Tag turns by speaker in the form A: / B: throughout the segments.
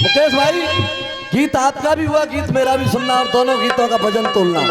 A: मुकेश भाई, गीत आपका भी हुआ, गीत मेरा भी सुनना और दोनों गीतों का भजन तोलना।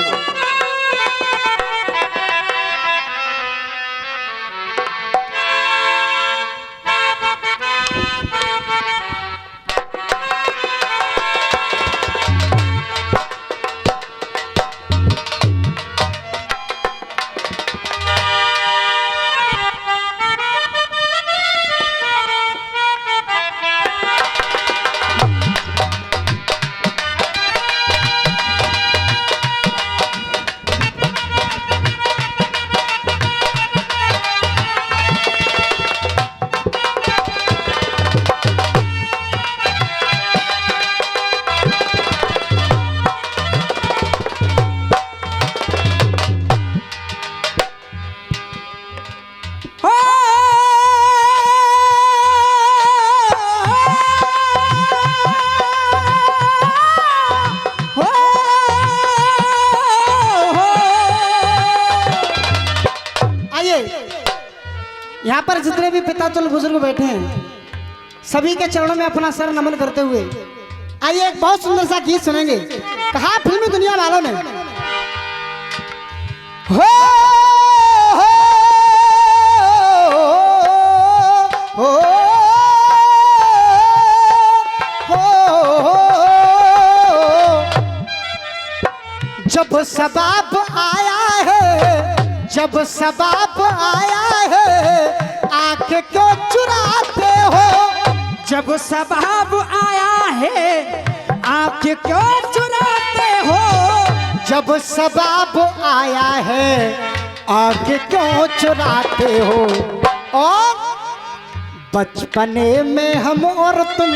B: यहाँ पर जितने भी पितातुल बुजुर्ग बैठे हैं सभी के चरणों में अपना सर नमन करते हुए आइए एक बहुत सुंदर सा गीत सुनेंगे। कहा फिल्मी दुनिया वालों ने हो, हो, हो, जब सबाब आया है, जब सबाब आया है, आंख क्यों चुराते हो? जब सबाब आया है, आंख क्यों चुराते हो? जब सबाब आया है, आंख क्यों चुराते हो? और बचपने में हम और तुम,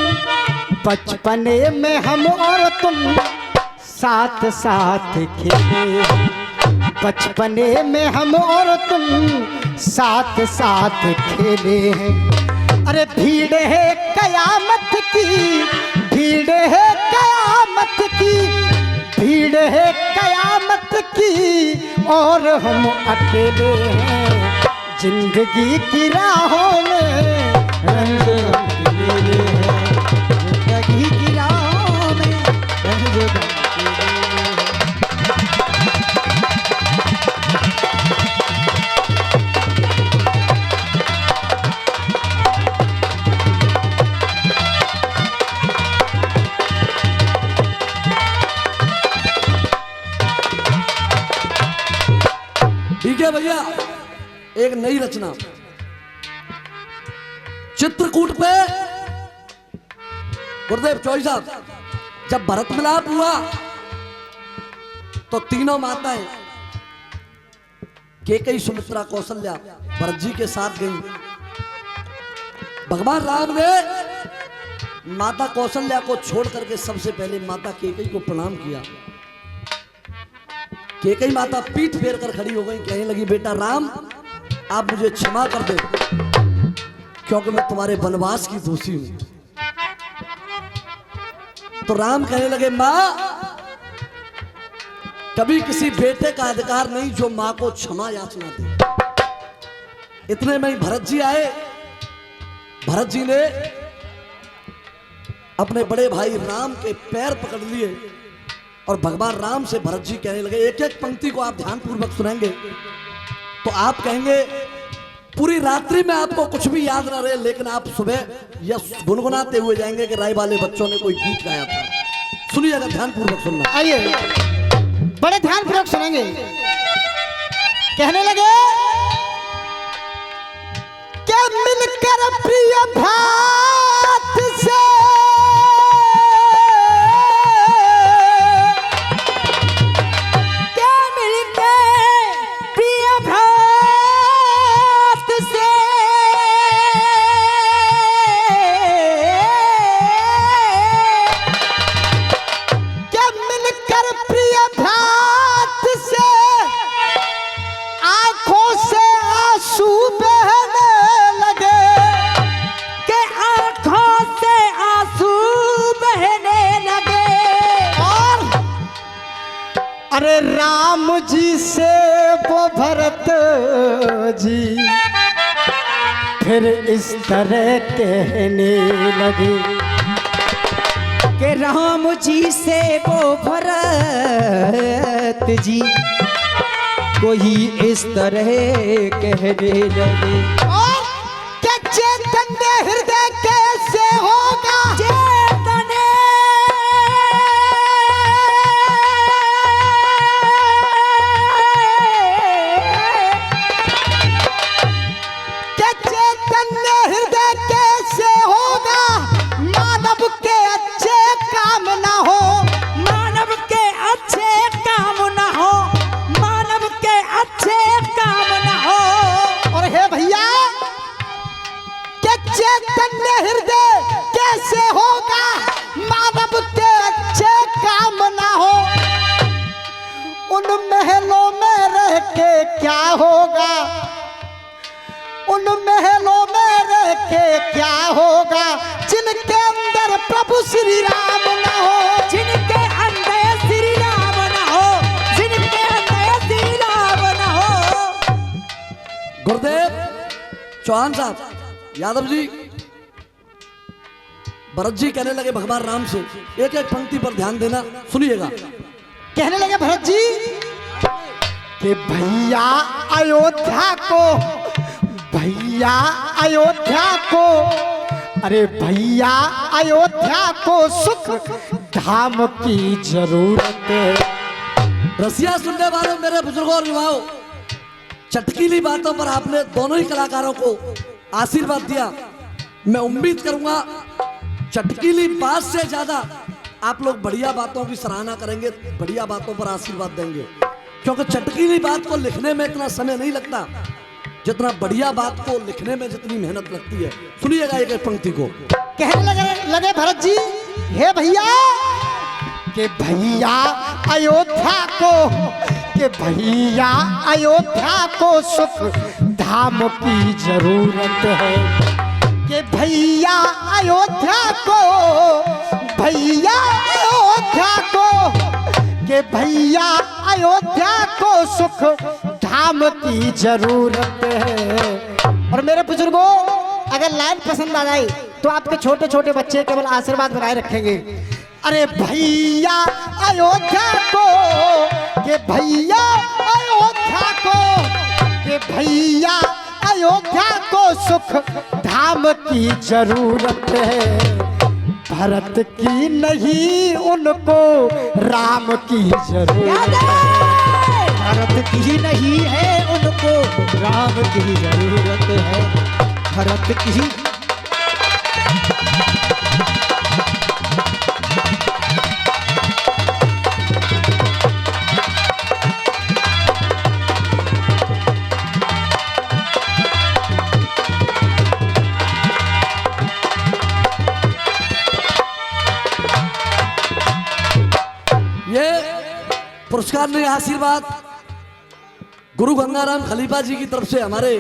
B: बचपने में हम और तुम साथ साथ खेले, बचपने में हम और तुम साथ साथ खेले हैं। अरे भीड़ है कयामत की, भीड़ है कयामत की, भीड़ है कयामत की और हम अकेले हैं। जिंदगी की राहों में रंग रंगीले हैं, जिंदगी की राहों में रंग रंगीले हैं।
A: ठीक है भैया, एक नई रचना चित्रकूट पे गुरुदेव चौधरी साहब, जब भरत मिलाप हुआ तो तीनों माताएं केकई, सुमित्रा, कौशल्या भरत जी के साथ गई। भगवान राम ने माता कौशल्या को छोड़ करके सबसे पहले माता केकई को प्रणाम किया। केकई माता पीठ फेर कर खड़ी हो गई, कहने लगी बेटा राम आप मुझे क्षमा कर दे क्योंकि मैं तुम्हारे वनवास की दोषी हूं। तो राम कहने लगे मां, कभी किसी बेटे का अधिकार नहीं जो मां को क्षमा याचना दे। इतने में ही भरत जी आए। भरत जी ने अपने बड़े भाई राम के पैर पकड़ लिए और भगवान राम से भरत जी कहने लगे, एक एक पंक्ति को आप ध्यानपूर्वक सुनेंगे तो आप कहेंगे पूरी रात्रि में आपको कुछ भी याद ना रहे, लेकिन आप सुबह यह गुनगुनाते हुए जाएंगे कि राय वाले बच्चों ने कोई गीत गाया था। सुनिएगा, ध्यानपूर्वक सुनना।
B: आइए बड़े ध्यानपूर्वक सुनेंगे। कहने लगे क्या मिलकर प्रिय भात से अरे राम जी से वो भरत जी फिर इस तरह कहने लगे
C: के राम जी से वो भरत जी कोई इस तरह कहने लगे।
B: और क्या चैतन्य हृदय कैसे होगा, चैतन्य हृदय कैसे होगा, मानव के अच्छे काम ना हो,
C: मानव के अच्छे काम ना हो, मानव के अच्छे काम ना हो।
B: और हे भैया क्या चैतन्य हृदय कैसे होगा, मानव के अच्छे काम ना हो, उन महलों में रह के क्या होगा, उन महलों में रह के क्या होगा, जिनके अंदर प्रभु श्री राम ना हो,
C: जिनके अंदर श्री राम ना हो, जिनके अंदर श्री राम ना हो।
A: गुरुदेव चौहान साहब, यादव जी, भरत जी कहने लगे भगवान राम से, एक एक पंक्ति पर ध्यान देना, सुनिएगा।
B: कहने लगे भरत जी कि भैया अयोध्या को, भैया अयोध्या को, अरे भैया अयोध्या को सुख धाम की जरूरत है।
A: रसिया सुनने वालों, मेरे बुजुर्गों और युवाओं, चटकीली बातों पर आपने दोनों ही कलाकारों को आशीर्वाद दिया। मैं उम्मीद करूंगा चटकीली बात से ज्यादा आप लोग बढ़िया बातों की सराहना करेंगे, बढ़िया बातों पर आशीर्वाद देंगे, क्योंकि चटकीली बात को लिखने में इतना समय नहीं लगता जितना बढ़िया बात को लिखने में जितनी मेहनत लगती है। सुनिएगा एक एक पंक्ति को।
B: कहने लगे भरत जी, हे भैया कि भैया अयोध्या को, कि भैया अयोध्या को सुख धाम की जरूरत है, कि भैया अयोध्या को, भैया अयोध्या को, कि भैया अयोध्या को सुख धाम की जरूरत है। और मेरे बुजुर्गों, अगर लाइन पसंद आ जाए तो आपके छोटे छोटे बच्चे केवल आशीर्वाद बनाए रखेंगे। अरे भैया अयोध्या को, कि भैया अयोध्या को, कि भैया अयोध्या को सुख धाम की जरूरत है, भरत की नहीं उनको राम की जरूरत है,
C: भरत की नहीं है उनको राम की जरूरत है, भरत की।
A: ये पुरस्कार ने आशीर्वाद गुरु गंगाराम खलीफा जी की तरफ से हमारे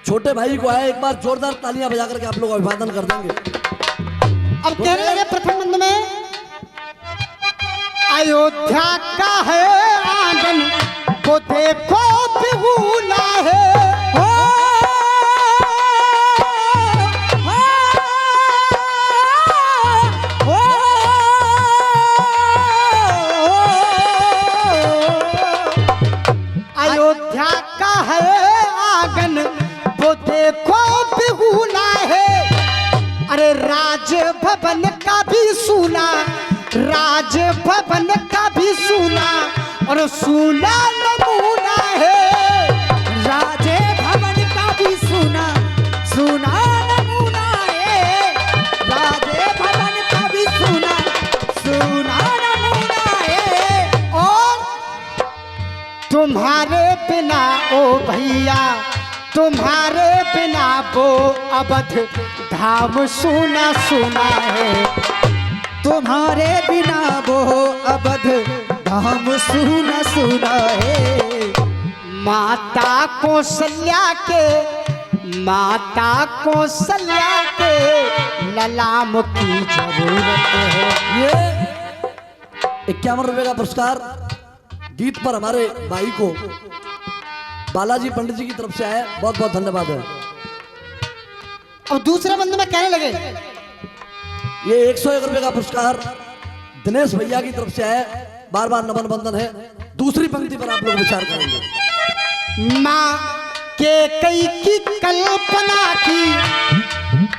A: छोटे भाई को आया। एक बार जोरदार तालियां बजा करके आप लोग अभिवादन कर देंगे।
B: अब कहने लगे प्रथम बंद में, अयोध्या का है आंगन को देखो बिहुला है, अयोध्या का है आंगन वो देखो बिहुला है, अरे राज भवन का भी सुना, राज भवन का भी सुना, और सुना नमूना है,
C: राज भवन का भी सुना, सुना नमूना है, राज भवन का भी सुना, सुना नमूना है।
B: और तुम्हारे बिना ओ भैया, तुम्हारे बिना वो अवध धाम सुना सुना है,
C: तुम्हारे बिना वो अवध धाम सुना सुना है,
B: माता कौशल्या के, माता कौशल्या के ललाम की जरूरत है।
A: ये 51 रुपए का पुरस्कार गीत पर हमारे भाई को बालाजी पंडित जी की तरफ से आया, बहुत बहुत धन्यवाद है।
B: अब दूसरे बंदे में कहने लगे,
A: ये 101 रुपए का पुरस्कार दिनेश भैया की तरफ से है, बार बार नमन बंदन है। दूसरी पंक्ति पर आप लोग विचार करेंगे।
B: माँ के कई की कल्पना की,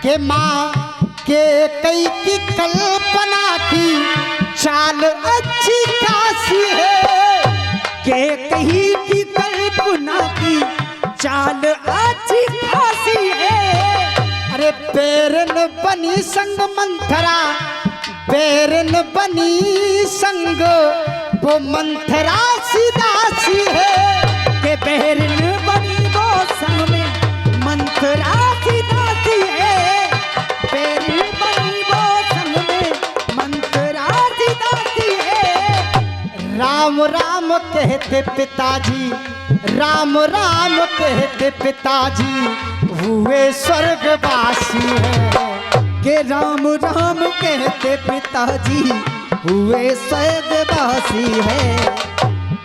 B: के माँ के कई की कल्पना की चाल अच्छी खासी है।
C: के कहीं की कल्पना की चाल अच्छी खासी है।
B: अरे पेरन बनी संग मंथरा, पेरन बनी संग वो मंथरा सीधासी है।
C: के बहरन बनी वो संग में मंथरा सीधासी है। बहरन बनी वो संग में मंथरा सीधासी है।
B: राम राम कहते पिताजी, राम राम कहते पिताजी हुए स्वर्गवासी है।
C: के राम राम कहते पिताजी हुए स्वर्गवासी है।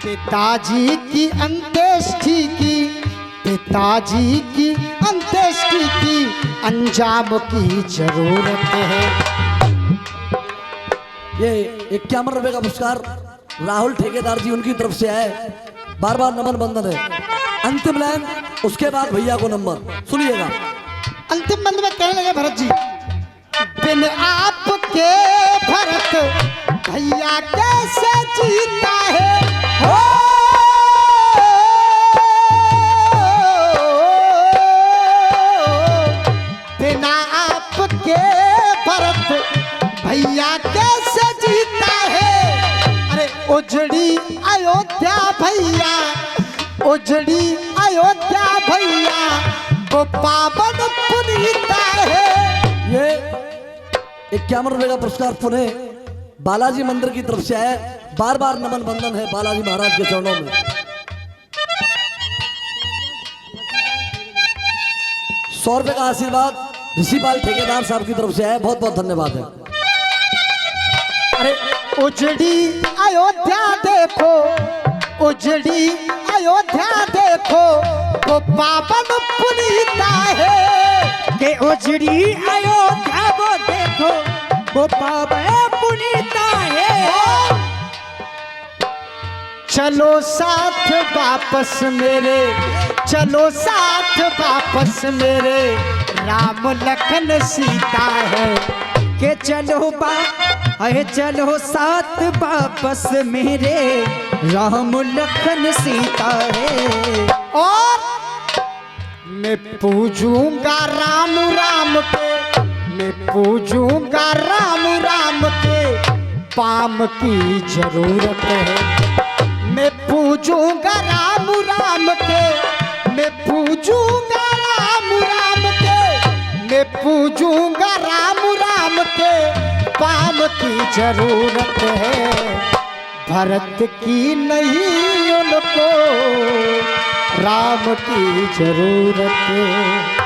B: पिताजी की अंत्येष्टि की, पिताजी की अंत्येष्टि की अंजाम की जरूरत है।
A: ये 51 रुपए का पुरस्कार राहुल ठेकेदार जी उनकी तरफ से है, बार बार नमन बंदन है। अंतिम लाइन, उसके बाद भैया को नंबर सुनिएगा।
B: अंतिम बंद में कहने लगे भरत जी, बिन आपके भरत भैया कैसे जीता है। हो बिना आपके भरत भैया कैसे जीता है। अरे उजड़ी अयोध्या भैया, उजड़ी अयोध्या भैया वो पावन पुनीता है।
A: ये 51 रुपए का पुरस्कार पुणे बालाजी मंदिर की तरफ से है, बार बार नमन बंदन है बालाजी महाराज के चरणों में। 100 रुपए का आशीर्वाद ऋषिपाल ठेकेदार साहब की तरफ से है, बहुत बहुत धन्यवाद है।
B: अरे उजड़ी अयोध्या देखो, उजड़ी अयोध्या देखो वो पावन पुनीता है।
C: के उजड़ी अयोध्या वो देखो वो पावन पुनीता है।
B: चलो साथ वापस मेरे, चलो साथ वापस मेरे राम लखन सीता है।
C: के चलो अरे चलो साथ वापस मेरे राम लखन सीता है।
B: और मैं पूजूंगा राम राम के, मैं पूजूंगा राम राम के पाम की जरूरत है। मैं पूजूंगा राम राम के, मैं पूजूंगा राम राम के, मैं पूजूंगा राम राम के पाम की जरूरत है। भरत की नहीं उनको राम की जरूरत है।